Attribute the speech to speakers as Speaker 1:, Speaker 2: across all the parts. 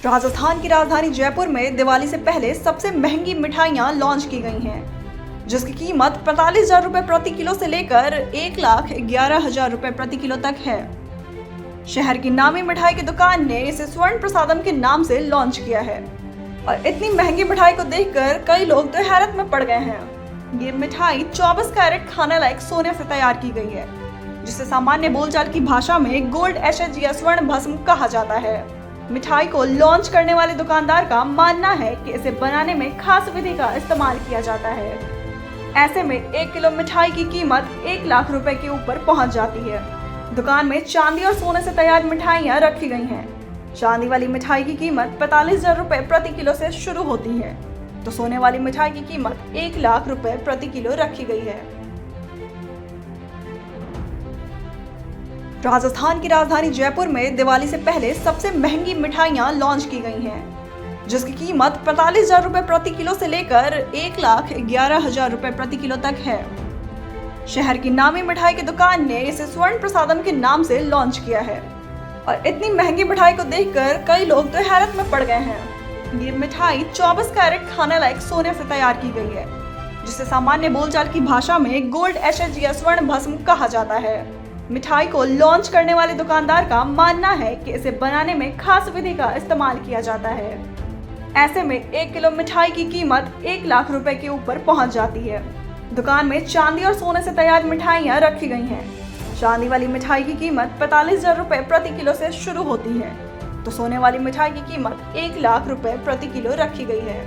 Speaker 1: राजस्थान की राजधानी जयपुर में दिवाली से पहले सबसे महंगी मिठाइयां लॉन्च की गई हैं, जिसकी कीमत 45,000 रुपए प्रति किलो से लेकर 1,11,000 रुपए प्रति किलो तक है। शहर की नामी मिठाई की दुकान ने इसे स्वर्ण प्रसादम के नाम से लॉन्च किया है और इतनी महंगी मिठाई को देखकर कई लोग तो हैरत में पड़ गए हैं। ये मिठाई 24 कैरेट खाने लायक सोने से तैयार की गई है, जिसे सामान्य बोलचाल की भाषा में गोल्ड एशेज या स्वर्ण भस्म कहा जाता है। मिठाई को लॉन्च करने वाले दुकानदार का मानना है कि इसे बनाने में खास विधि का इस्तेमाल किया जाता है। ऐसे में 1 किलो मिठाई की कीमत 1 लाख रुपए के ऊपर पहुंच जाती है। दुकान में चांदी और सोने से तैयार मिठाइयां रखी गई हैं। चांदी वाली मिठाई की कीमत 45,000 रुपए प्रति किलो से शुरू होती है, तो सोने वाली मिठाई की कीमत 1 लाख रुपए प्रति किलो रखी गई है। राजस्थान की राजधानी जयपुर में दिवाली से पहले सबसे महंगी मिठाइयां लॉन्च की गई हैं, जिसकी कीमत 45,000 रुपए प्रति किलो से लेकर 1,11,000 रुपए प्रति किलो तक है। शहर की नामी मिठाई की दुकान ने इसे स्वर्ण प्रसादम के नाम से लॉन्च किया है और इतनी महंगी मिठाई को देखकर कई लोग तो हैरत में पड़ गए हैं। ये मिठाई 24 कैरेट खाने लायक सोने से तैयार की गई है, जिसे सामान्य बोलचाल की भाषा में गोल्ड एशेज या स्वर्ण भस्म कहा जाता है। मिठाई को लॉन्च करने वाले दुकानदार का मानना है कि इसे बनाने में खास विधि का इस्तेमाल किया जाता है। ऐसे में 1 किलो मिठाई की कीमत 1 लाख रुपए के ऊपर पहुंच जाती है। दुकान में चांदी और सोने से तैयार मिठाइयां रखी गई हैं। चांदी वाली मिठाई की कीमत 45,000 रुपए प्रति किलो से शुरू होती है, तो सोने वाली मिठाई की कीमत 1 लाख रुपए प्रति किलो रखी गई है।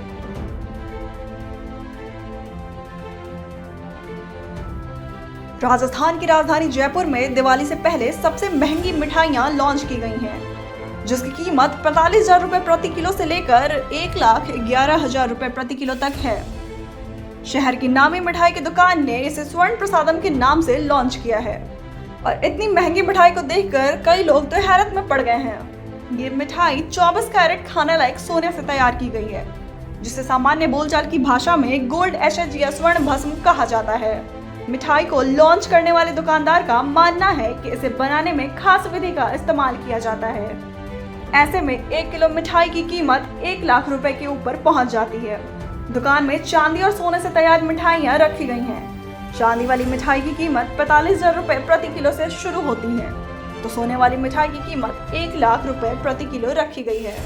Speaker 1: राजस्थान की राजधानी जयपुर में दिवाली से पहले सबसे महंगी मिठाइयां लॉन्च की गई हैं, जिसकी कीमत 45,000 रुपए प्रति किलो से लेकर 1,11,000 रुपए प्रति किलो तक है। शहर की नामी मिठाई की दुकान ने इसे स्वर्ण प्रसादम के नाम से लॉन्च किया है और इतनी महंगी मिठाई को देखकर कई लोग तो हैरत में पड़ गए हैं। ये मिठाई 24 कैरेट खाने लायक सोने से तैयार की गई है, जिसे सामान्य बोलचाल की भाषा में गोल्ड एशेज या स्वर्ण भस्म कहा जाता है। मिठाई को लॉन्च करने वाले दुकानदार का मानना है कि इसे बनाने में खास विधि का इस्तेमाल किया जाता है। ऐसे में 1 किलो मिठाई की कीमत 1 लाख रुपए के ऊपर पहुंच जाती है। दुकान में चांदी और सोने से तैयार मिठाइयां रखी गई हैं। चांदी वाली मिठाई की कीमत 45,000 रुपए प्रति किलो से शुरू होती है, तो सोने वाली मिठाई की कीमत 1 लाख रुपए प्रति किलो रखी गई है।